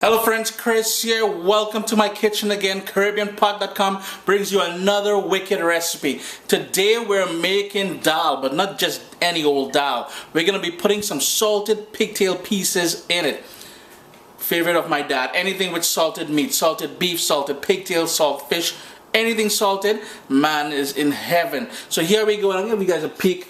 Hello friends, Chris here. Welcome to my kitchen again. CaribbeanPot.com brings you another wicked recipe. Today we're making dal, but not just any old dal. We're going to be putting some salted pigtail pieces in it. Favorite of my dad. Anything with salted meat, salted beef, salted pigtail, salt fish, anything salted, man is in heaven. So here we go. I'll give you guys a peek.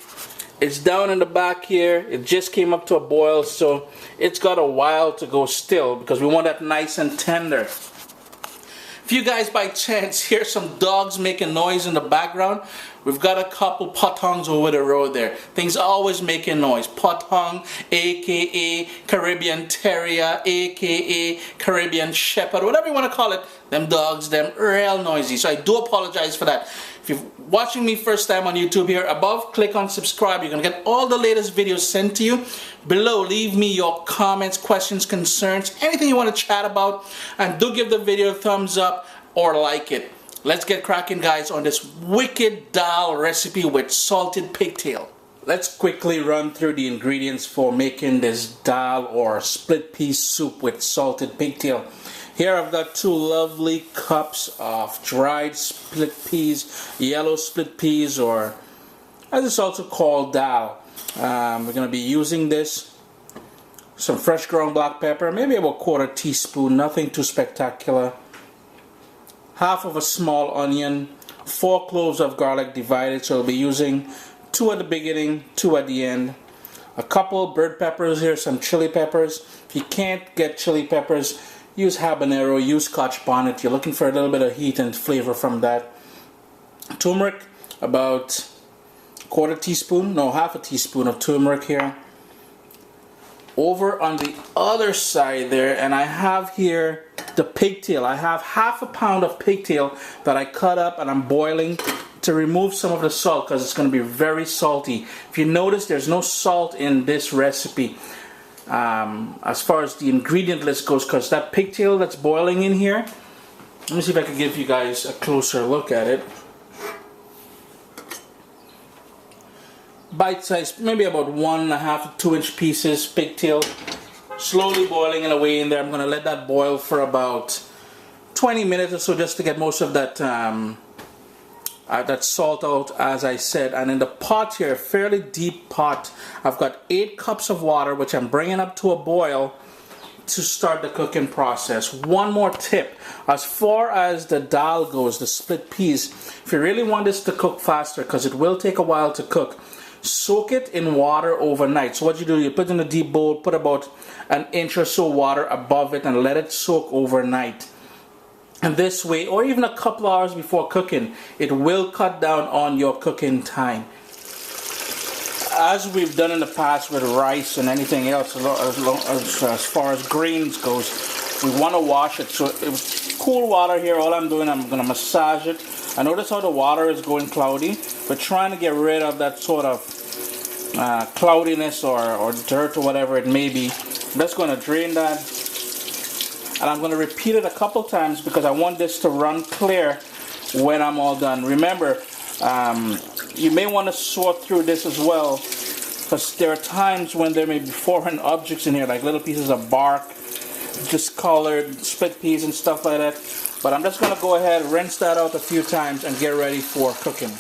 It's down in the back here. It just came up to a boil, so it's got a while to go still because we want that nice and tender. If you guys by chance hear some dogs making noise in the background, we've got a couple pothongs over the road there. Things are always making noise. Pothong, aka Caribbean Terrier, aka Caribbean Shepherd, whatever you want to call it. Them dogs, them real noisy. So I do apologize for that. If you're watching me first time on YouTube here, above, click on subscribe. You're going to get all the latest videos sent to you. Below, leave me your comments, questions, concerns, anything you want to chat about. And do give the video a thumbs up or like it. Let's get cracking, guys, on this wicked dal recipe with salted pigtail. Let's quickly run through the ingredients for making this dal or split pea soup with salted pigtail. Here I've got 2 lovely cups of dried split peas, yellow split peas, or as it's also called, dal. We're going to be using this, some fresh ground black pepper, maybe about 1/4 teaspoon, nothing too spectacular. Half of a small onion, 4 cloves of garlic divided, so we'll be using 2 at the beginning, 2 at the end. A couple bird peppers here, some chili peppers. If you can't get chili peppers, use habanero, use Scotch bonnet. You're looking for a little bit of heat and flavor from that. Turmeric, about 1/4 teaspoon, no, 1/2 teaspoon of turmeric here. Over on the other side there, and I have here the pigtail. I have 1/2 pound of pigtail that I cut up and I'm boiling to remove some of the salt because it's going to be very salty. If you notice, there's no salt in this recipe. As far as the ingredient list goes, because that pigtail that's boiling in here, let me see if I can give you guys a closer look at it. Bite size, maybe about 1.5 to 2 inch pieces pigtail, slowly boiling it away in there. I'm going to let that boil for about 20 minutes or so just to get most of that that salt out, as I said. And in the pot here, fairly deep pot, I've got 8 cups of water which I'm bringing up to a boil to start the cooking process. One more tip, as far as the dal goes, the split peas, if you really want this to cook faster, because it will take a while to cook, soak it in water overnight. So what you do, you put it in a deep bowl, put about 1 inch or so water above it and let it soak overnight. And this way, or even a couple hours before cooking, it will cut down on your cooking time. As we've done in the past with rice and anything else, as far as grains goes, we want to wash it. So it was cool water here. All I'm doing, I'm going to massage it. I notice how the water is going cloudy. We're trying to get rid of that sort of cloudiness or dirt or whatever it may be. I'm just going to drain that. And I'm going to repeat it a couple times because I want this to run clear when I'm all done. Remember, you may want to sort through this as well, because there are times when there may be foreign objects in here, like little pieces of bark, discolored split peas and stuff like that. But I'm just going to go ahead, rinse that out a few times and get ready for cooking.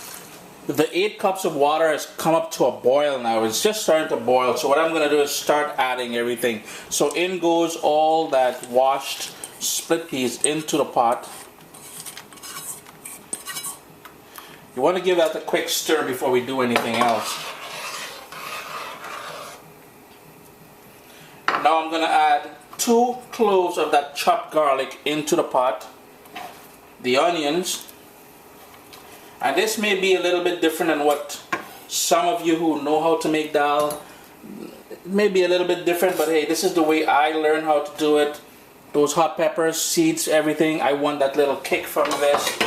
The 8 cups of water has come up to a boil now. It's just starting to boil. So what I'm going to do is start adding everything. So in goes all that washed split peas into the pot. You want to give that a quick stir before we do anything else. Now I'm going to add 2 cloves of that chopped garlic into the pot. The onions. And this may be a little bit different than what some of you who know how to make dal, it may be a little bit different, but hey, this is the way I learned how to do it. Those hot peppers, seeds, everything, I want that little kick from this.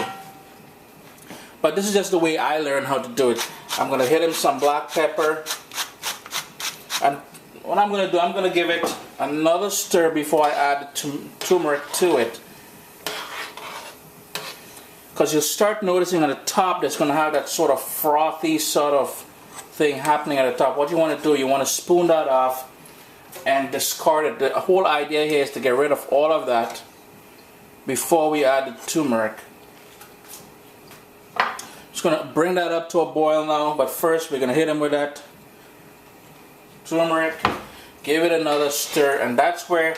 But this is just the way I learned how to do it. I'm going to hit in some black pepper. And what I'm going to do, I'm going to give it another stir before I add turmeric to it. Because you'll start noticing at the top that's going to have that sort of frothy sort of thing happening at the top. What you want to do, you want to spoon that off and discard it. The whole idea here is to get rid of all of that before we add the turmeric. Just gonna bring that up to a boil now, but first we're gonna hit him with that turmeric, give it another stir, and that's where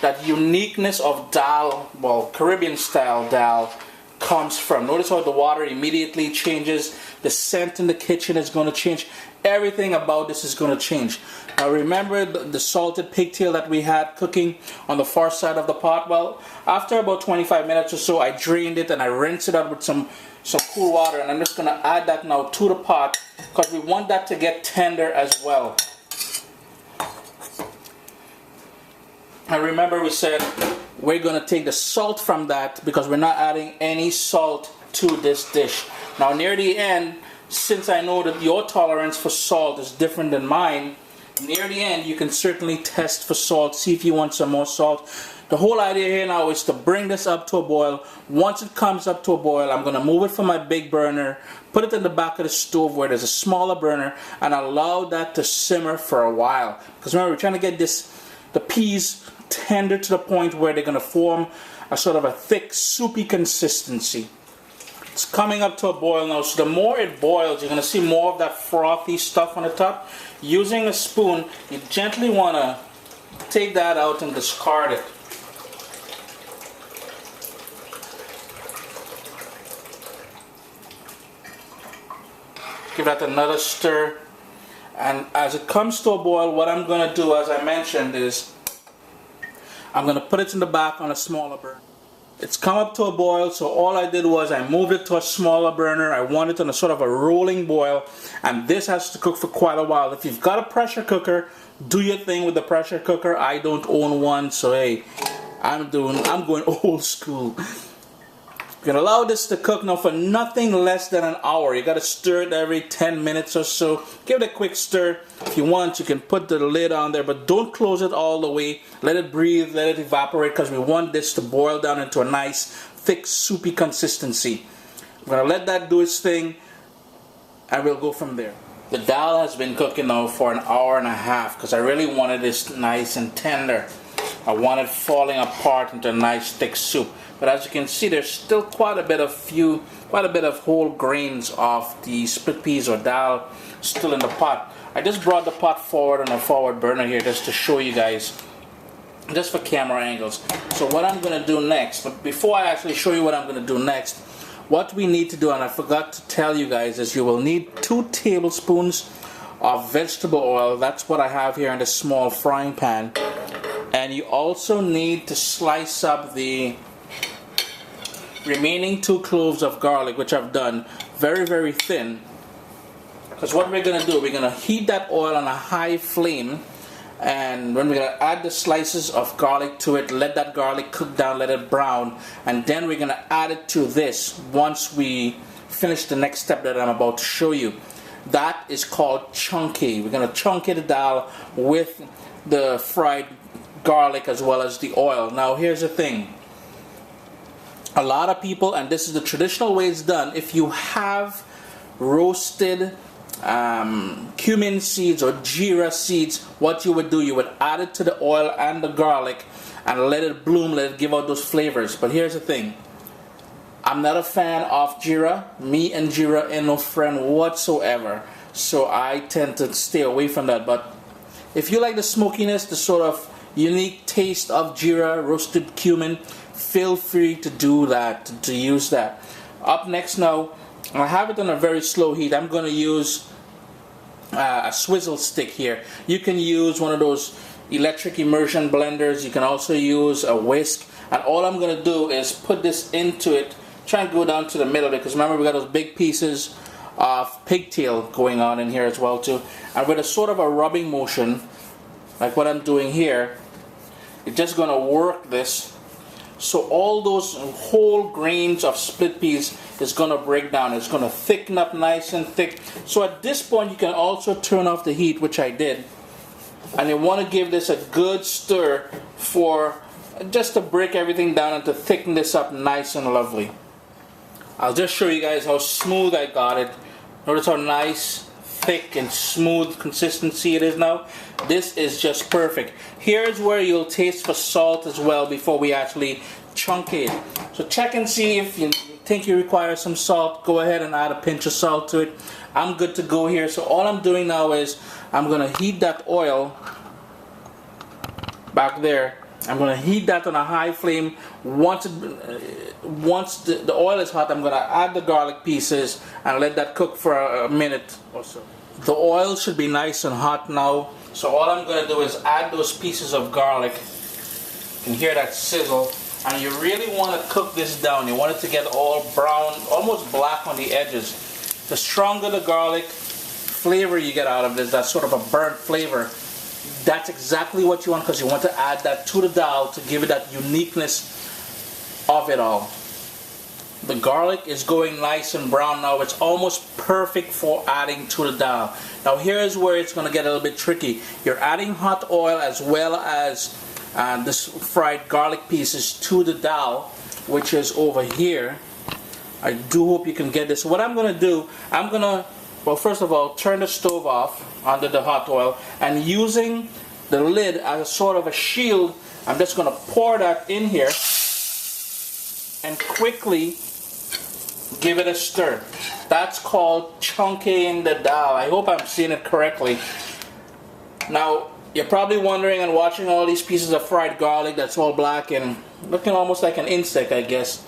that uniqueness of dal, well, Caribbean style dal, comes from. Notice how the water immediately changes, the scent in the kitchen is going to change, everything about this is going to change. Now remember the salted pigtail that we had cooking on the far side of the pot? Well, after about 25 minutes or so, I drained it and I rinsed it out with some cool water, and I'm just going to add that now to the pot because we want that to get tender as well. And remember we said we're going to take the salt from that because we're not adding any salt to this dish. Now near the end, since I know that your tolerance for salt is different than mine, near the end you can certainly test for salt, see if you want some more salt. The whole idea here now is to bring this up to a boil. Once it comes up to a boil, I'm going to move it from my big burner, put it in the back of the stove where there's a smaller burner, and allow that to simmer for a while. Because remember, we're trying to get the peas tender to the point where they're going to form a sort of a thick, soupy consistency. It's coming up to a boil now, so the more it boils, you're going to see more of that frothy stuff on the top. Using a spoon, you gently want to take that out and discard it. Give that another stir, and as it comes to a boil, what I'm going to do, as I mentioned, is I'm going to put it in the back on a smaller burner. It's come up to a boil, so all I did was I moved it to a smaller burner. I want it on a sort of a rolling boil, and this has to cook for quite a while. If you've got a pressure cooker, do your thing with the pressure cooker. I don't own one, so hey, I'm going old school. You can allow this to cook now for nothing less than an hour. You got to stir it every 10 minutes or so. Give it a quick stir. If you want, you can put the lid on there, but don't close it all the way. Let it breathe, let it evaporate, because we want this to boil down into a nice, thick, soupy consistency. I'm going to let that do its thing, and we'll go from there. The dal has been cooking now for an hour and a half because I really wanted this nice and tender. I want it falling apart into a nice thick soup. But as you can see, there's still quite a bit of whole grains of the split peas or dal still in the pot. I just brought the pot forward on a forward burner here just to show you guys, just for camera angles. So what I'm going to do next, but before I actually show you what I'm going to do next, what we need to do, and I forgot to tell you guys, is you will need 2 tablespoons of vegetable oil. That's what I have here in this small frying pan. And you also need to slice up the remaining 2 cloves of garlic, which I've done very, very thin. Because what we're going to do, we're going to heat that oil on a high flame, and when we're going to add the slices of garlic to it, let that garlic cook down, let it brown, and then we're going to add it to this once we finish the next step that I'm about to show you. That is called chunky. We're going to chunky the dal with the fried garlic as well as the oil. Now here's the thing. A lot of people, and this is the traditional way it's done, if you have roasted cumin seeds or jeera seeds, what you would do, you would add it to the oil and the garlic and let it bloom, let it give out those flavors. But here's the thing. I'm not a fan of jeera. Me and jeera ain't no friend whatsoever. So I tend to stay away from that. But if you like the smokiness, the sort of unique taste of jeera, roasted cumin, feel free to do that, to use that. Up next now, I have it on a very slow heat. I'm going to use a swizzle stick here. You can use one of those electric immersion blenders. You can also use a whisk. And all I'm going to do is put this into it, try and go down to the middle, because remember we got those big pieces of pigtail going on in here as well too. And with a sort of a rubbing motion, like what I'm doing here, it's just going to work this. So all those whole grains of split peas is going to break down. It's going to thicken up nice and thick. So at this point you can also turn off the heat, which I did. And you want to give this a good stir for just to break everything down and to thicken this up nice and lovely. I'll just show you guys how smooth I got it. Notice how nice, thick and smooth consistency it is now. This is just perfect. Here's where you'll taste for salt as well before we actually chunk it. So check and see if you think you require some salt. Go ahead and add a pinch of salt to it. I'm good to go here. So all I'm doing now is I'm going to heat that oil back there. I'm going to heat that on a high flame. Once the oil is hot, I'm going to add the garlic pieces and let that cook for a minute or so. The oil should be nice and hot now. So all I'm going to do is add those pieces of garlic. You can hear that sizzle. And you really want to cook this down. You want it to get all brown, almost black on the edges. The stronger the garlic flavor you get out of this, that sort of a burnt flavor, that's exactly what you want, because you want to add that to the dal to give it that uniqueness of it all. The garlic is going nice and brown now. It's almost perfect for adding to the dal. Now here's where it's going to get a little bit tricky. You're adding hot oil as well as this fried garlic pieces to the dal, which is over here. I do hope you can get this. What I'm going to do, I'm going to, well, first of all, turn the stove off under the hot oil, and using the lid as a sort of a shield, I'm just going to pour that in here and quickly give it a stir. That's called chunking the dal. I hope I'm seeing it correctly. Now, you're probably wondering and watching all these pieces of fried garlic that's all black and looking almost like an insect, I guess,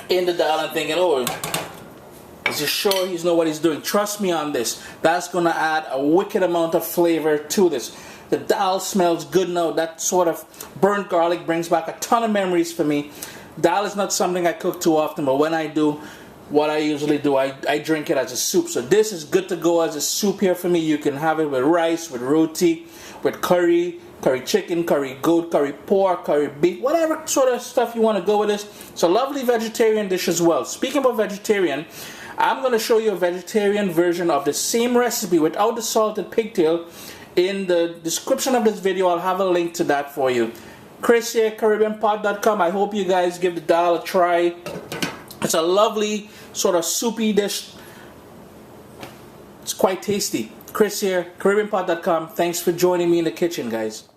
in the dal, and thinking, oh, is he sure he's know what he's doing? Trust me on this. That's going to add a wicked amount of flavor to this. The dal smells good now. That sort of burnt garlic brings back a ton of memories for me. Dal is not something I cook too often, but when I do, what I usually do, I drink it as a soup. So this is good to go as a soup here for me. You can have it with rice, with roti, with curry, curry chicken, curry goat, curry pork, curry beef, whatever sort of stuff you want to go with this. It's a lovely vegetarian dish as well. Speaking about vegetarian, I'm going to show you a vegetarian version of the same recipe without the salted pigtail. In the description of this video, I'll have a link to that for you. Chris here, CaribbeanPot.com. I hope you guys give the dal a try. It's a lovely sort of soupy dish. It's quite tasty. Chris here, CaribbeanPot.com. Thanks for joining me in the kitchen, guys.